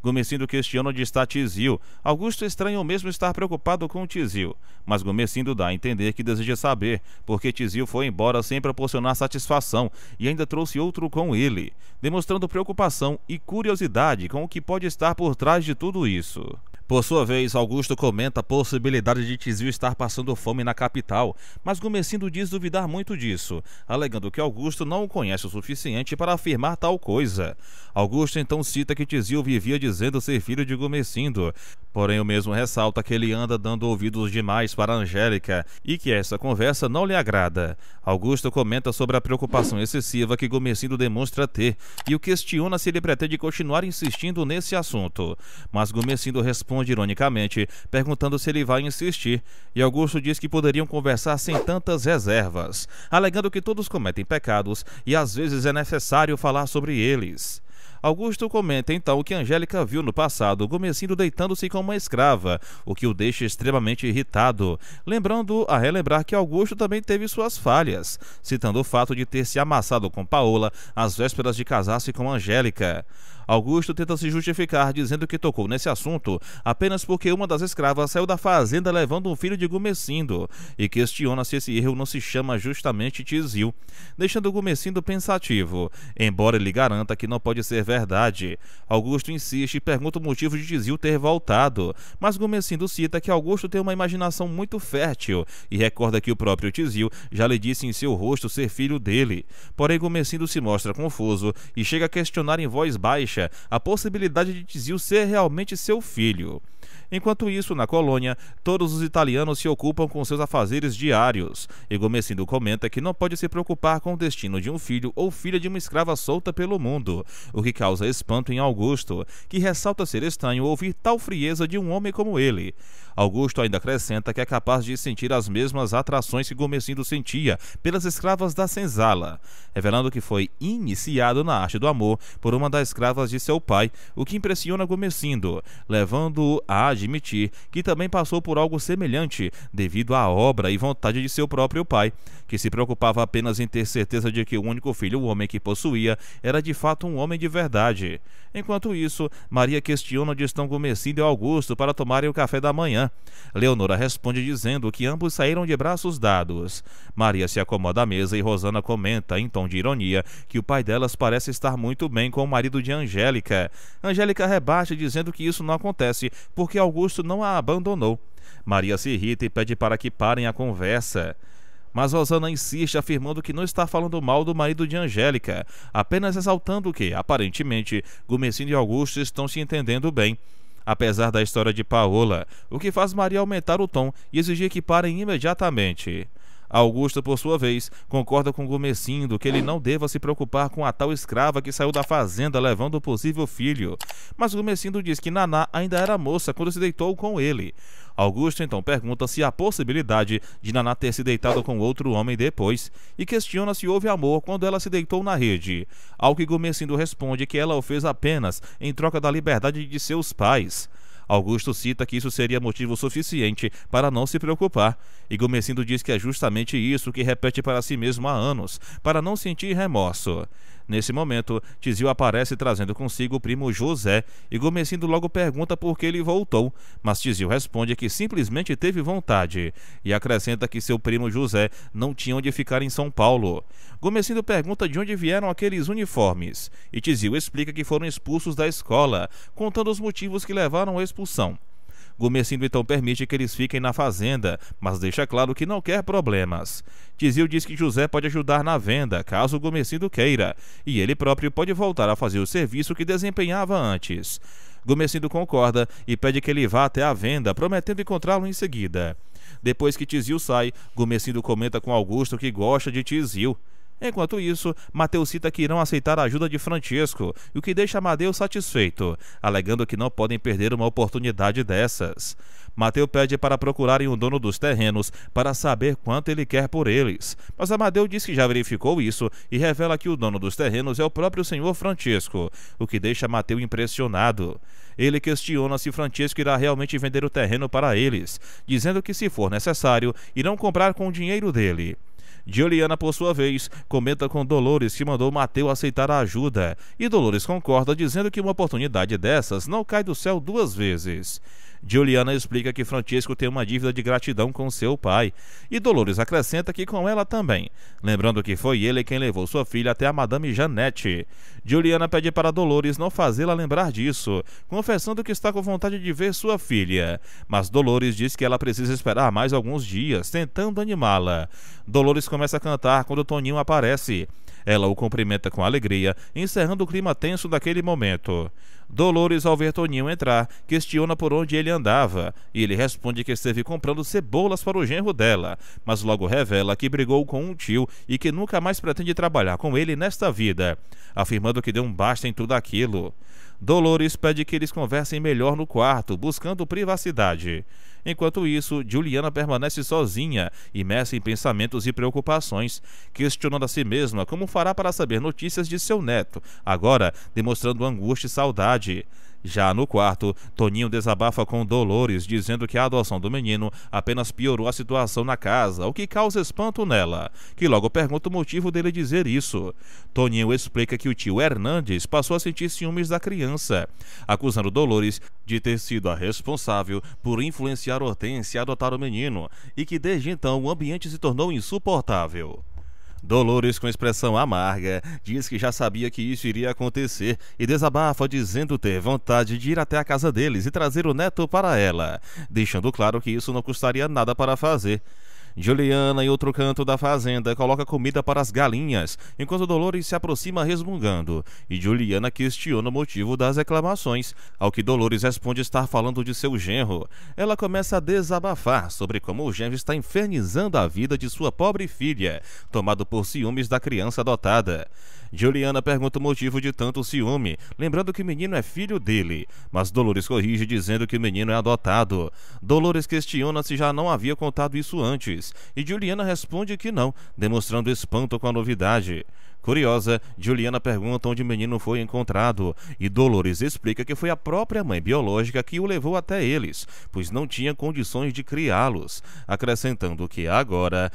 Gumecindo questiona onde está Tizil. Augusto estranha o mesmo estar preocupado com Tizil, mas Gumecindo dá a entender que deseja saber porque Tizil foi embora sem proporcionar satisfação e ainda trouxe outro com ele, demonstrando preocupação e curiosidade com o que pode estar por trás de tudo isso. Por sua vez, Augusto comenta a possibilidade de Tizil estar passando fome na capital, mas Gumecindo diz duvidar muito disso, alegando que Augusto não o conhece o suficiente para afirmar tal coisa. Augusto então cita que Tizil vivia dizendo ser filho de Gumecindo, porém o mesmo ressalta que ele anda dando ouvidos demais para Angélica e que essa conversa não lhe agrada. Augusto comenta sobre a preocupação excessiva que Gumecindo demonstra ter e o questiona se ele pretende continuar insistindo nesse assunto, mas Gumecindo responde ironicamente, perguntando se ele vai insistir, e Augusto diz que poderiam conversar sem tantas reservas, alegando que todos cometem pecados e às vezes é necessário falar sobre eles. Augusto comenta então que Angélica viu no passado Gumecindo deitando-se com uma escrava, o que o deixa extremamente irritado, lembrando a relembrar que Augusto também teve suas falhas, citando o fato de ter se amassado com Paola às vésperas de casar-se com Angélica. Augusto tenta se justificar dizendo que tocou nesse assunto apenas porque uma das escravas saiu da fazenda levando um filho de Gumecindo e questiona se esse erro não se chama justamente Tizil, deixando Gumecindo pensativo, embora ele garanta que não pode ser verdade. Augusto insiste e pergunta o motivo de Tizil ter voltado, mas Gumecindo cita que Augusto tem uma imaginação muito fértil e recorda que o próprio Tizil já lhe disse em seu rosto ser filho dele. Porém, Gumecindo se mostra confuso e chega a questionar em voz baixa a possibilidade de Tizil ser realmente seu filho. Enquanto isso, na colônia, todos os italianos se ocupam com seus afazeres diários, e Gumecindo comenta que não pode se preocupar com o destino de um filho ou filha de uma escrava solta pelo mundo, o que causa espanto em Augusto, que ressalta ser estranho ouvir tal frieza de um homem como ele. Augusto ainda acrescenta que é capaz de sentir as mesmas atrações que Gumecindo sentia pelas escravas da senzala, revelando que foi iniciado na arte do amor por uma das escravas de seu pai, o que impressiona Gumecindo, levando-o a admitir que também passou por algo semelhante devido à obra e vontade de seu próprio pai, que se preocupava apenas em ter certeza de que o único filho, o homem que possuía, era de fato um homem de verdade. Enquanto isso, Maria questiona onde estão Gumecindo e Augusto para tomarem o café da manhã. Leonora responde dizendo que ambos saíram de braços dados. Maria se acomoda à mesa e Rosana comenta, em tom de ironia, que o pai delas parece estar muito bem com o marido de Angélica. Angélica rebate dizendo que isso não acontece porque Augusto não a abandonou. Maria se irrita e pede para que parem a conversa, mas Rosana insiste afirmando que não está falando mal do marido de Angélica, apenas ressaltando que, aparentemente, Gumecindo e Augusto estão se entendendo bem, apesar da história de Paola, o que faz Maria aumentar o tom e exigir que parem imediatamente. Augusto, por sua vez, concorda com Gumecindo que ele não deva se preocupar com a tal escrava que saiu da fazenda levando o possível filho, mas Gumecindo diz que Naná ainda era moça quando se deitou com ele. Augusto então pergunta se há possibilidade de Naná ter se deitado com outro homem depois e questiona se houve amor quando ela se deitou na rede, ao que Gumecindo responde que ela o fez apenas em troca da liberdade de seus pais. Augusto cita que isso seria motivo suficiente para não se preocupar, e Gumecindo diz que é justamente isso que repete para si mesmo há anos, para não sentir remorso. Nesse momento, Tizil aparece trazendo consigo o primo José, e Gumecindo logo pergunta por que ele voltou, mas Tizil responde que simplesmente teve vontade, e acrescenta que seu primo José não tinha onde ficar em São Paulo. Gumecindo pergunta de onde vieram aqueles uniformes, e Tizil explica que foram expulsos da escola, contando os motivos que levaram à expulsão. Gumecindo então permite que eles fiquem na fazenda, mas deixa claro que não quer problemas. Tizil diz que José pode ajudar na venda, caso Gumecindo queira, e ele próprio pode voltar a fazer o serviço que desempenhava antes. Gumecindo concorda e pede que ele vá até a venda, prometendo encontrá-lo em seguida. Depois que Tizil sai, Gumecindo comenta com Augusto que gosta de Tizil. Enquanto isso, Mateus cita que irão aceitar a ajuda de Francesco, o que deixa Amadeu satisfeito, alegando que não podem perder uma oportunidade dessas. Mateus pede para procurarem o dono dos terrenos para saber quanto ele quer por eles, mas Amadeu diz que já verificou isso e revela que o dono dos terrenos é o próprio senhor Francesco, o que deixa Mateus impressionado. Ele questiona se Francesco irá realmente vender o terreno para eles, dizendo que se for necessário, irão comprar com o dinheiro dele. Juliana, por sua vez, comenta com Dolores que mandou Mateu aceitar a ajuda, e Dolores concorda, dizendo que uma oportunidade dessas não cai do céu duas vezes. Juliana explica que Francesco tem uma dívida de gratidão com seu pai, e Dolores acrescenta que com ela também, lembrando que foi ele quem levou sua filha até a Madame Janete. Juliana pede para Dolores não fazê-la lembrar disso, confessando que está com vontade de ver sua filha, mas Dolores diz que ela precisa esperar mais alguns dias, tentando animá-la. Dolores começa a cantar quando Toninho aparece. Ela o cumprimenta com alegria, encerrando o clima tenso daquele momento. Dolores, ao ver Toninho entrar, questiona por onde ele andava, e ele responde que esteve comprando cebolas para o genro dela, mas logo revela que brigou com um tio e que nunca mais pretende trabalhar com ele nesta vida, afirmando que deu um basta em tudo aquilo. Dolores pede que eles conversem melhor no quarto, buscando privacidade. Enquanto isso, Juliana permanece sozinha, imersa em pensamentos e preocupações, questionando a si mesma como fará para saber notícias de seu neto, agora demonstrando angústia e saudade. Já no quarto, Toninho desabafa com Dolores, dizendo que a adoção do menino apenas piorou a situação na casa, o que causa espanto nela, que logo pergunta o motivo dele dizer isso. Toninho explica que o tio Hernandes passou a sentir ciúmes da criança, acusando Dolores de ter sido a responsável por influenciar Hortência a adotar o menino, e que desde então o ambiente se tornou insuportável. Dolores, com expressão amarga, diz que já sabia que isso iria acontecer e desabafa dizendo ter vontade de ir até a casa deles e trazer o neto para ela, deixando claro que isso não custaria nada para fazer. Juliana, em outro canto da fazenda, coloca comida para as galinhas, enquanto Dolores se aproxima resmungando, e Juliana questiona o motivo das reclamações, ao que Dolores responde estar falando de seu genro. Ela começa a desabafar sobre como o genro está infernizando a vida de sua pobre filha, tomado por ciúmes da criança adotada. Juliana pergunta o motivo de tanto ciúme, lembrando que o menino é filho dele, mas Dolores corrige dizendo que o menino é adotado. Dolores questiona se já não havia contado isso antes, e Juliana responde que não, demonstrando espanto com a novidade. Curiosa, Juliana pergunta onde o menino foi encontrado, e Dolores explica que foi a própria mãe biológica que o levou até eles, pois não tinha condições de criá-los, acrescentando que agora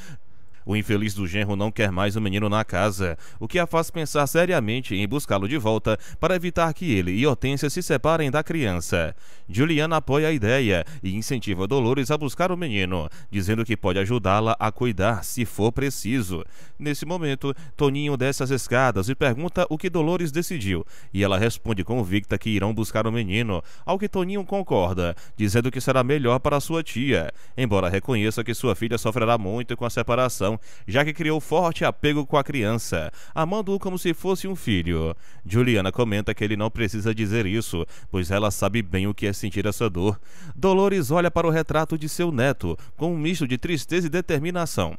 o infeliz do genro não quer mais o menino na casa, o que a faz pensar seriamente em buscá-lo de volta para evitar que ele e Hortência se separem da criança. Juliana apoia a ideia e incentiva Dolores a buscar o menino, dizendo que pode ajudá-la a cuidar se for preciso. Nesse momento, Toninho desce as escadas e pergunta o que Dolores decidiu, e ela responde convicta que irão buscar o menino, ao que Toninho concorda, dizendo que será melhor para sua tia, embora reconheça que sua filha sofrerá muito com a separação, já que criou forte apego com a criança, amando-o como se fosse um filho. Juliana comenta que ele não precisa dizer isso, pois ela sabe bem o que é sentir essa dor. Dolores olha para o retrato de seu neto, com um misto de tristeza e determinação.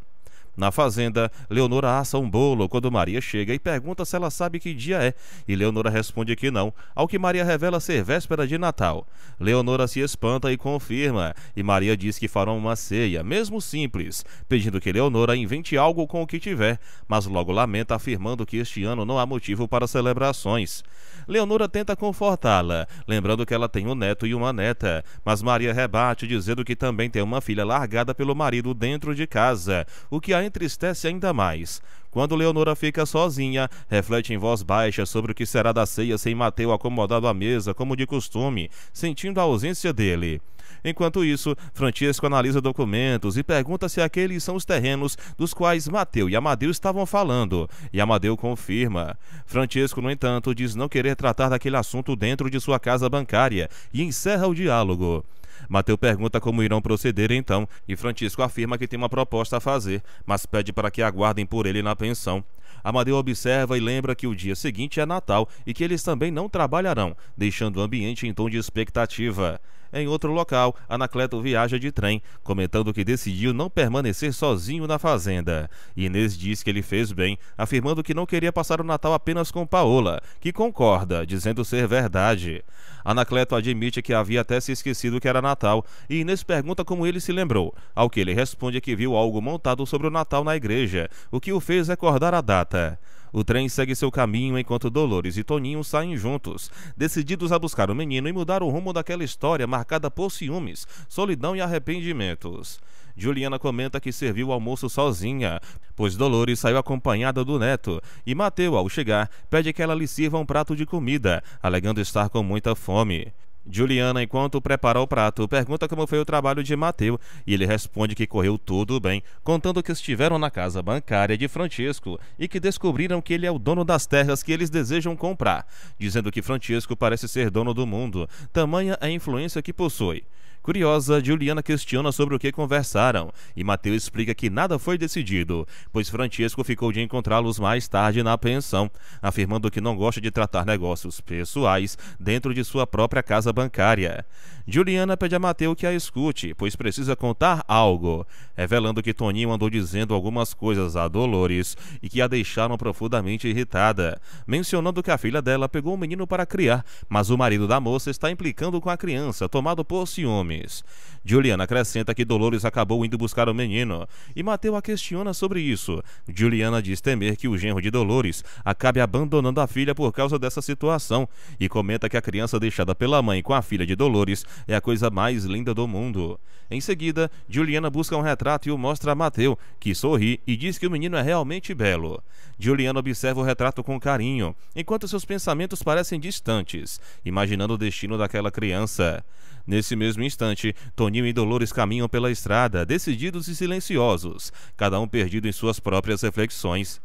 Na fazenda, Leonora assa um bolo quando Maria chega e pergunta se ela sabe que dia é, e Leonora responde que não, ao que Maria revela ser véspera de Natal. Leonora se espanta e confirma, e Maria diz que farão uma ceia, mesmo simples, pedindo que Leonora invente algo com o que tiver, mas logo lamenta, afirmando que este ano não há motivo para celebrações. Leonora tenta confortá-la, lembrando que ela tem um neto e uma neta, mas Maria rebate, dizendo que também tem uma filha largada pelo marido dentro de casa, o que a entristece ainda mais. Quando Leonora fica sozinha, reflete em voz baixa sobre o que será da ceia sem Mateu acomodado à mesa, como de costume, sentindo a ausência dele. Enquanto isso, Francesco analisa documentos e pergunta se aqueles são os terrenos dos quais Mateu e Amadeu estavam falando, e Amadeu confirma. Francesco, no entanto, diz não querer tratar daquele assunto dentro de sua casa bancária e encerra o diálogo. Mateu pergunta como irão proceder então, e Francisco afirma que tem uma proposta a fazer, mas pede para que aguardem por ele na pensão. Amadeu observa e lembra que o dia seguinte é Natal e que eles também não trabalharão, deixando o ambiente em tom de expectativa. Em outro local, Anacleto viaja de trem, comentando que decidiu não permanecer sozinho na fazenda. Inês diz que ele fez bem, afirmando que não queria passar o Natal apenas com Paola, que concorda, dizendo ser verdade. Anacleto admite que havia até se esquecido que era Natal, e Inês pergunta como ele se lembrou, ao que ele responde que viu algo montado sobre o Natal na igreja, o que o fez recordar a data. O trem segue seu caminho enquanto Dolores e Toninho saem juntos, decididos a buscar o menino e mudar o rumo daquela história marcada por ciúmes, solidão e arrependimentos. Juliana comenta que serviu o almoço sozinha, pois Dolores saiu acompanhada do neto, e Mateu, ao chegar, pede que ela lhe sirva um prato de comida, alegando estar com muita fome. Juliana, enquanto prepara o prato, pergunta como foi o trabalho de Mateu e ele responde que correu tudo bem, contando que estiveram na casa bancária de Francesco e que descobriram que ele é o dono das terras que eles desejam comprar, dizendo que Francesco parece ser dono do mundo, tamanha a influência que possui. Curiosa, Juliana questiona sobre o que conversaram e Mateu explica que nada foi decidido, pois Francesco ficou de encontrá-los mais tarde na pensão, afirmando que não gosta de tratar negócios pessoais dentro de sua própria casa bancária. Juliana pede a Mateu que a escute, pois precisa contar algo, revelando que Toninho andou dizendo algumas coisas a Dolores e que a deixaram profundamente irritada, mencionando que a filha dela pegou um menino para criar, mas o marido da moça está implicando com a criança, tomado por ciúmes. Juliana acrescenta que Dolores acabou indo buscar o menino e Mateu a questiona sobre isso. Juliana diz temer que o genro de Dolores acabe abandonando a filha por causa dessa situação e comenta que a criança deixada pela mãe com a filha de Dolores é a coisa mais linda do mundo. Em seguida, Juliana busca um retrato e o mostra a Mateu, que sorri e diz que o menino é realmente belo. Juliana observa o retrato com carinho, enquanto seus pensamentos parecem distantes, imaginando o destino daquela criança. Nesse mesmo instante, Toninho e Dolores caminham pela estrada, decididos e silenciosos, cada um perdido em suas próprias reflexões.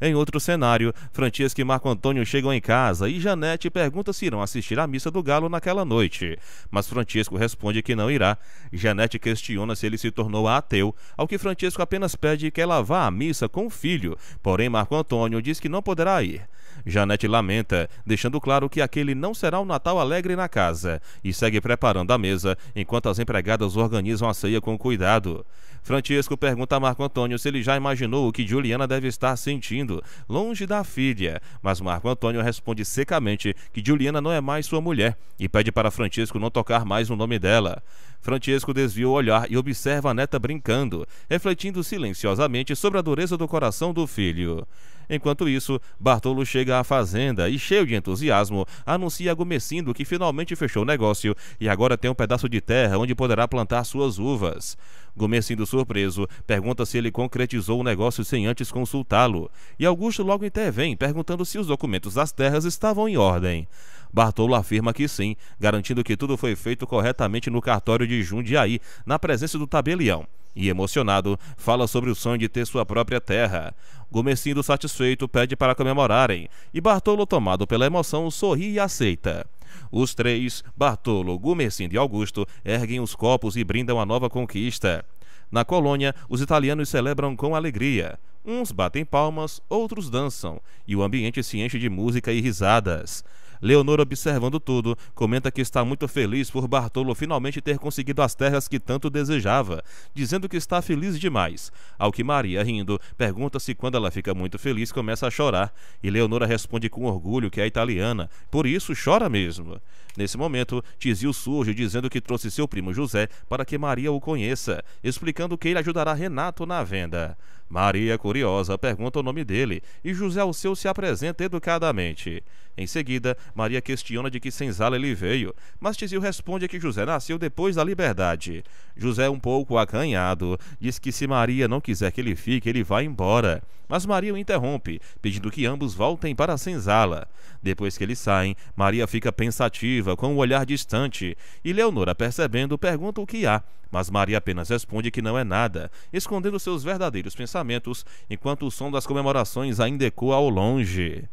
Em outro cenário, Francesco e Marco Antônio chegam em casa e Janete pergunta se irão assistir à missa do Galo naquela noite, mas Francesco responde que não irá. Janete questiona se ele se tornou ateu, ao que Francesco apenas pede que ela vá à missa com o filho, porém Marco Antônio diz que não poderá ir. Janete lamenta, deixando claro que aquele não será um Natal alegre na casa, e segue preparando a mesa, enquanto as empregadas organizam a ceia com cuidado. Francesco pergunta a Marco Antônio se ele já imaginou o que Juliana deve estar sentindo, longe da filha, mas Marco Antônio responde secamente que Juliana não é mais sua mulher, e pede para Francesco não tocar mais no nome dela. Francesco desvia o olhar e observa a neta brincando, refletindo silenciosamente sobre a dureza do coração do filho. Enquanto isso, Bartolo chega à fazenda e, cheio de entusiasmo, anuncia a Gumecindo que finalmente fechou o negócio e agora tem um pedaço de terra onde poderá plantar suas uvas. Gumecindo, surpreso, pergunta se ele concretizou o negócio sem antes consultá-lo, e Augusto logo intervém, perguntando se os documentos das terras estavam em ordem. Bartolo afirma que sim, garantindo que tudo foi feito corretamente no cartório de Jundiaí, na presença do tabelião. E, emocionado, fala sobre o sonho de ter sua própria terra. Gumecindo, satisfeito, pede para comemorarem, e Bartolo, tomado pela emoção, sorri e aceita. Os três, Bartolo, Gumecindo e Augusto, erguem os copos e brindam a nova conquista. Na colônia, os italianos celebram com alegria. Uns batem palmas, outros dançam, e o ambiente se enche de música e risadas. Leonor, observando tudo, comenta que está muito feliz por Bartolo finalmente ter conseguido as terras que tanto desejava, dizendo que está feliz demais. Ao que Maria, rindo, pergunta se quando ela fica muito feliz começa a chorar, e Leonora responde com orgulho que é italiana, por isso chora mesmo. Nesse momento, Tizio surge dizendo que trouxe seu primo José para que Maria o conheça, explicando que ele ajudará Renato na venda. Maria, curiosa, pergunta o nome dele e José ao seu se apresenta educadamente. Em seguida, Maria questiona de que senzala ele veio, mas Tizio responde que José nasceu depois da liberdade. José, um pouco acanhado, diz que se Maria não quiser que ele fique, ele vai embora. Mas Maria o interrompe, pedindo que ambos voltem para a senzala. Depois que eles saem, Maria fica pensativa, com um olhar distante, e Leonora, percebendo, pergunta o que há, mas Maria apenas responde que não é nada, escondendo seus verdadeiros pensamentos, enquanto o som das comemorações ainda ecoa ao longe.